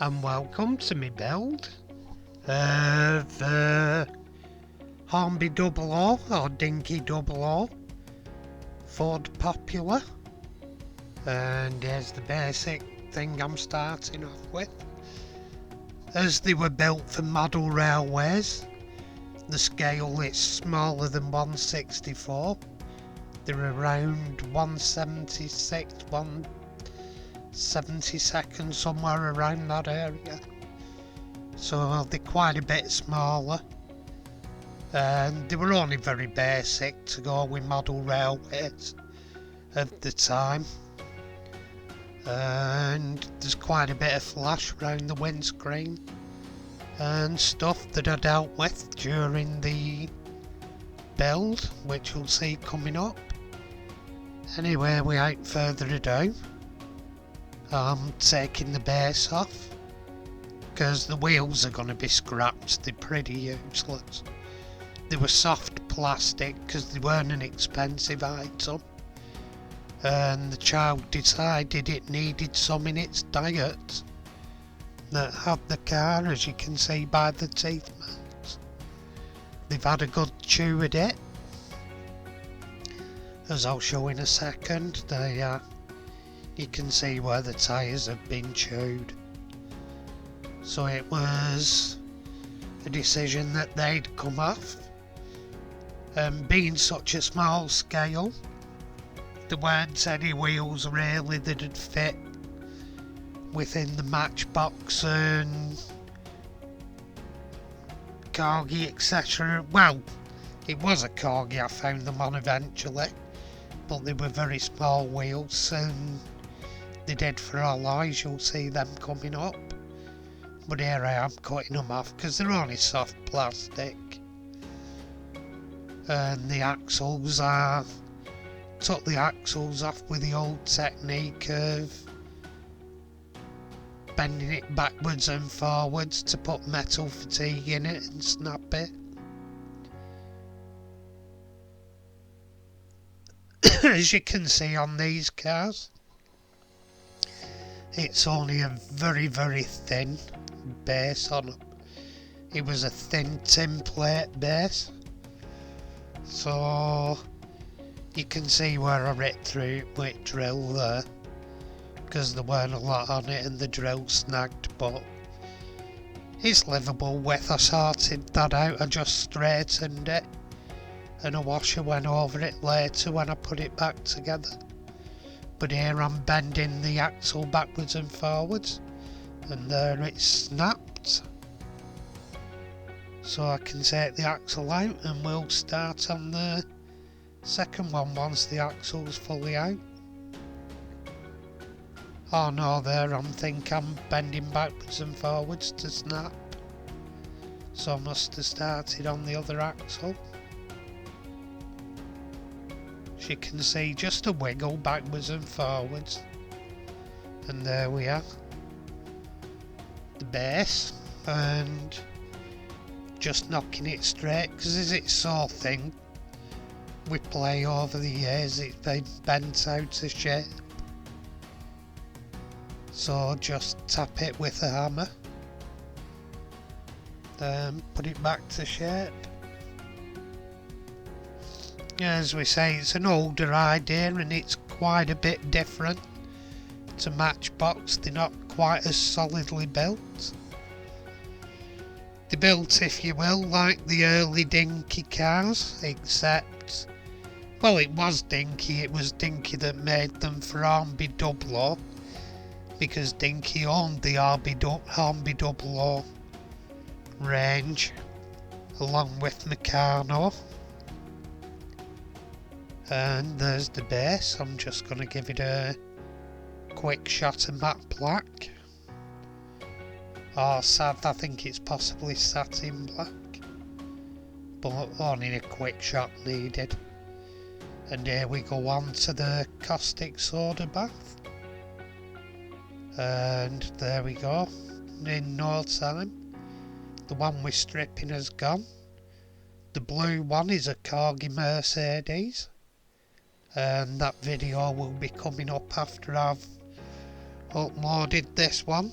and welcome to my build of Hornby dublo or dinky dublo Ford Popular, and here's the basic thing I'm starting off with. As they were built for model railways, the scale is smaller than 1/64. They're around 1/76, 1/72, somewhere around that area. So they're quite a bit smaller. And they were only very basic to go with model railways of the time. And there's quite a bit of flash around the windscreen and stuff that I dealt with during the build, which you'll see coming up. Anyway, without further ado, I'm taking the base off because the wheels are going to be scrapped. They're pretty useless. They were soft plastic because they weren't an expensive item, and the child decided it needed some in its diet that had the car, as you can see by the teeth marks. They've had a good chew at it, as I'll show in a second. You can see where the tyres have been chewed. So it was a decision that they'd come off, and being such a small scale, there weren't any wheels really that'd fit within the matchbox and corgi, etc. Well, it was a corgi I found them on eventually, but they were very small wheels and they did for alloys. You'll see them coming up, but here I am cutting them off because they're only soft plastic. And the axles, I took the axles off with the old technique of bending it backwards and forwards to put metal fatigue in it and snap it. As you can see on these cars, it's only a very, very thin base on them. It was a thin tin plate base, so you can see where I ripped through it with drill there, because there weren't a lot on it and the drill snagged, but it's livable with. I sorted that out. I just straightened it and a washer went over it later when I put it back together. But here I'm bending the axle backwards and forwards, and there it's snapped. So I can take the axle out and we'll start on the second one once the axle's fully out. Oh no, there I'm bending backwards and forwards to snap. So I must have started on the other axle. As you can see, just a wiggle backwards and forwards. And there we are. The base. And just knocking it straight, because as it's so thin, with play over the years, it's been bent out of shape. So just tap it with a hammer, put it back to shape. As we say, it's an older idea and it's quite a bit different to Matchbox. They're not quite as solidly built. They're built, if you will, like the early dinky cars, except, well, it was dinky that made them for Hornby dublo, because Dinky owned the Hornby dublo range along with Meccano. And there's the base. I'm just going to give it a quick shot of matte black, or satin. I think it's possibly satin black, but only a quick shot needed. And here we go on to the caustic soda bath. And there we go, in no time. The one we're stripping has gone. The blue one is a corgi Mercedes, and that video will be coming up after I've uploaded this one.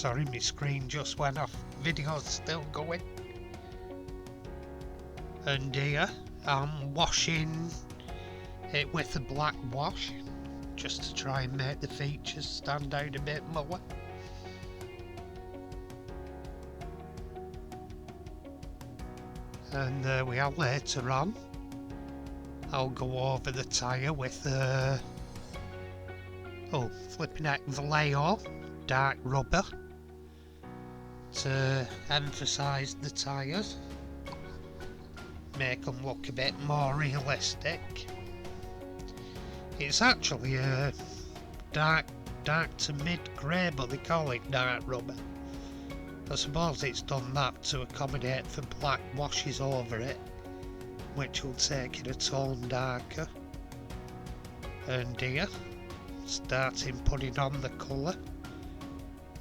Sorry, my screen just went off. Video's still going. And here I'm washing it with a black wash, just to try and make the features stand out a bit more. And there we are. Later on I'll go over the tyre with flipping out Vallejo dark rubber to emphasise the tyres, make them look a bit more realistic. It's actually a dark to mid grey, but they call it dark rubber. I suppose it's done that to accommodate for black washes over it, which will take it a tone darker. And here, starting putting on the colour,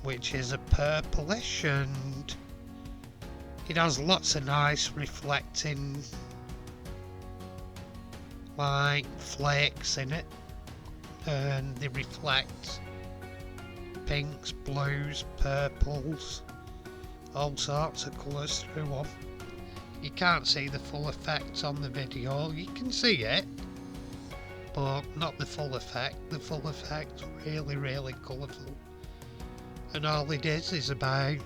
which is a purplish, and it has lots of nice reflecting like flakes in it, and they reflect pinks, blues, purples, all sorts of colours through them. You can't see the full effect on the video. You can see it, but not the full effect. The full effect's really, really colourful. And all it is about,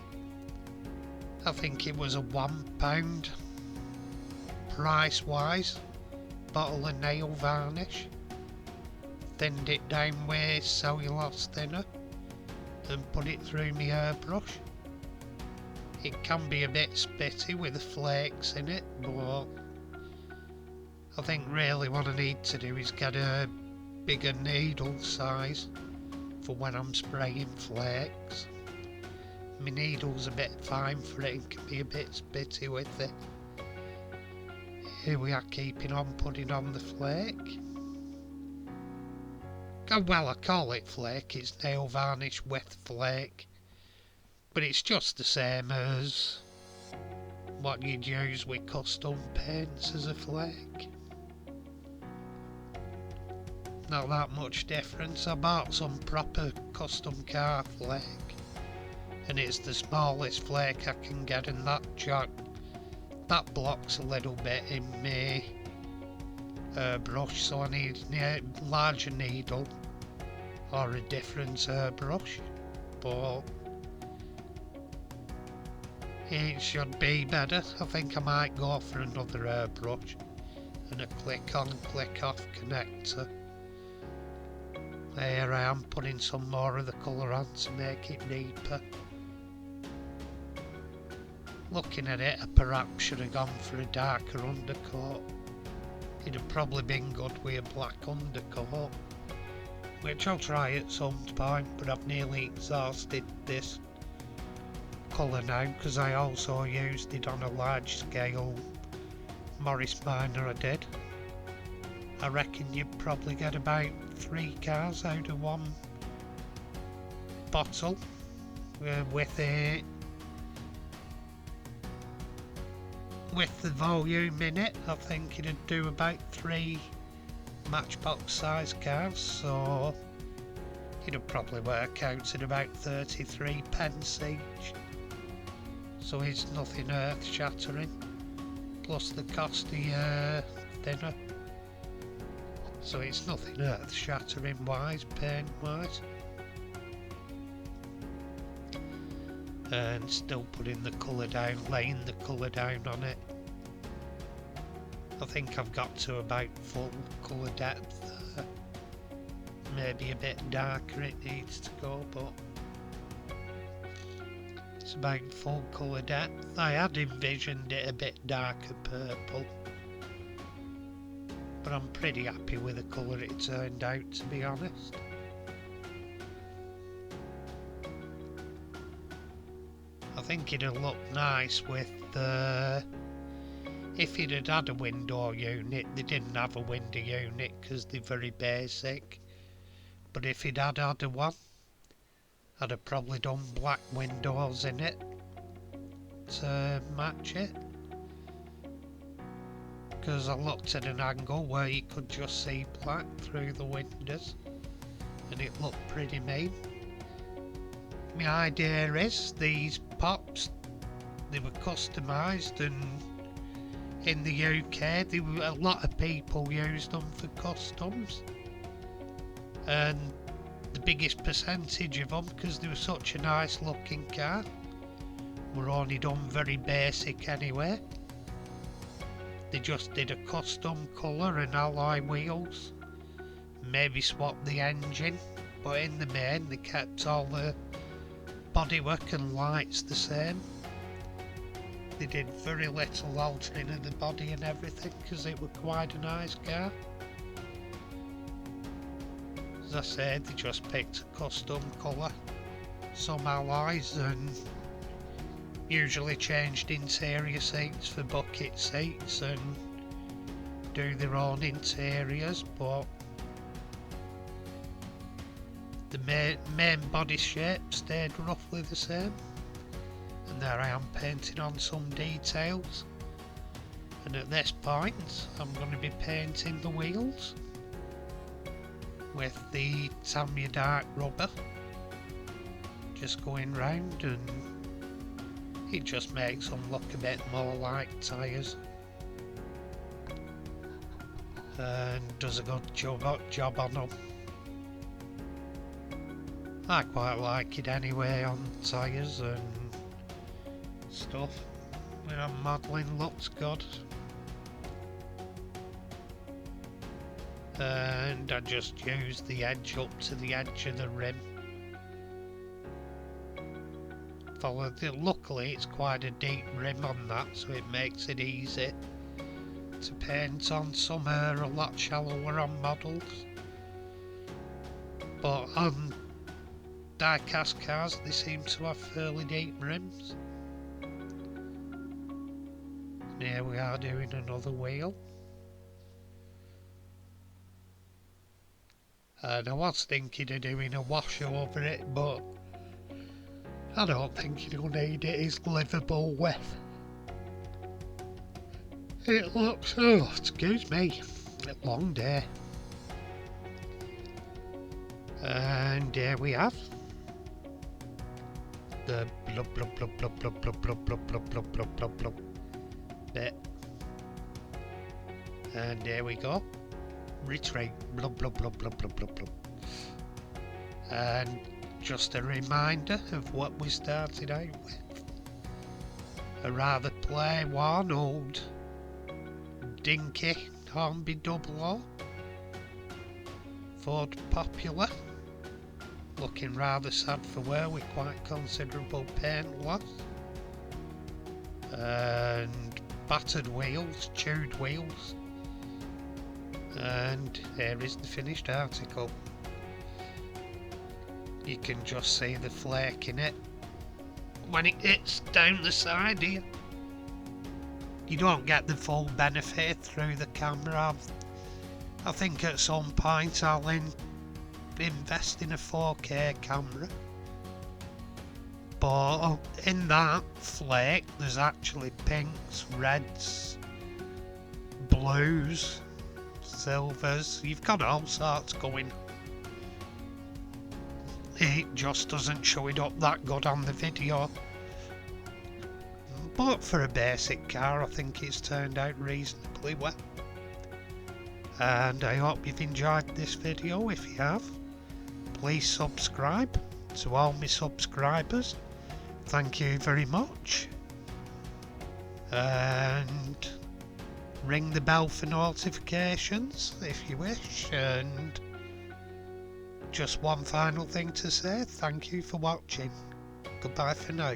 I think it was a £1 price wise bottle of nail varnish. Thinned it down with cellulose thinner and put it through my airbrush. It can be a bit spitty with the flakes in it, but I think really what I need to do is get a bigger needle size for when I'm spraying flakes. My needle's a bit fine for it and can be a bit spitty with it. Here we are, keeping on putting on the flake. Oh, well, I call it flake, it's nail varnish with flake. But it's just the same as what you'd use with custom paints as a flake. Not that much difference. I bought some proper custom car flake, and it's the smallest flake I can get, and that blocks a little bit in my brush, so I need a larger needle or a different brush, but it should be better. I think I might go for another airbrush and a click on, click off connector. There I am, putting some more of the colour on to make it deeper. Looking at it, I perhaps should have gone for a darker undercoat. It'd have probably been good with a black undercoat, which I'll try at some point, but I've nearly exhausted this colour now because I also used it on a large scale Morris Minor I did. I reckon you'd probably get about 3 cars out of one bottle with the volume in it. I think it'd do about 3 matchbox size cars, so it'd probably work out at about 33 pence each. So it's nothing earth shattering, plus the cost of your thinner. So it's nothing earth shattering wise, paint wise. And still putting the colour down, laying the colour down on it. I think I've got to about full colour depth there. Maybe a bit darker it needs to go, but it's about full colour depth. I had envisioned it a bit darker purple, but I'm pretty happy with the colour it turned out, to be honest. I think it'd look nice with the... If it had had a window unit. They didn't have a window unit because they're very basic. But if it had had one, I'd have probably done black windows in it to match it. Because I looked at an angle where you could just see black through the windows, and it looked pretty mean. my idea is these pops, they were customised, and in the UK a lot of people use them for customs, and the biggest percentage of them, because they were such a nice looking car, were only done very basic anyway. They just did a custom colour and alloy wheels, maybe swapped the engine, but in the main they kept all the bodywork and lights the same. They did very little altering of the body and everything, because it was quite a nice car. As I said, they just picked a custom colour, some alloys, and usually changed interior seats for bucket seats and do their own interiors, but the main body shape stayed roughly the same. And there I am painting on some details, and at this point I'm going to be painting the wheels with the Tamiya dark rubber, just going round, and it just makes them look a bit more like tyres, and does a good job on them. I quite like it anyway on tyres and stuff. When I'm modelling, looks good. And I just use the edge up to the edge of the rim. Luckily it's quite a deep rim on that, so it makes it easy to paint on. Some are a lot shallower on models, but on die-cast cars they seem to have fairly deep rims. And here we are doing another wheel. And I was thinking of doing a wash over it, but I don't think you'll need it. It's livable with. It looks, oh excuse me, a long day. And here we have the blub blub blub blub blub blub blub blub blub blub blub blub blub bit. And there we go. Retreat, blub blub blub blub blub blub blub. And just a reminder of what we started out with. A rather plain one old dinky Hornby dublo, Ford Popular, looking rather sad for wear with quite considerable paint loss, and battered wheels, chewed wheels. And here is the finished article. You can just see the flake in it when it hits down the side here. You don't get the full benefit through the camera. I think at some point I'll invest in a 4K camera, but in that flake there's actually pinks, reds, blues, silvers. You've got all sorts going. It just doesn't show it up that good on the video, but for a basic car I think it's turned out reasonably well. And I hope you've enjoyed this video. If you have, please subscribe. To all my subscribers, thank you very much, and ring the bell for notifications if you wish. And just one final thing to say, thank you for watching. Goodbye for now.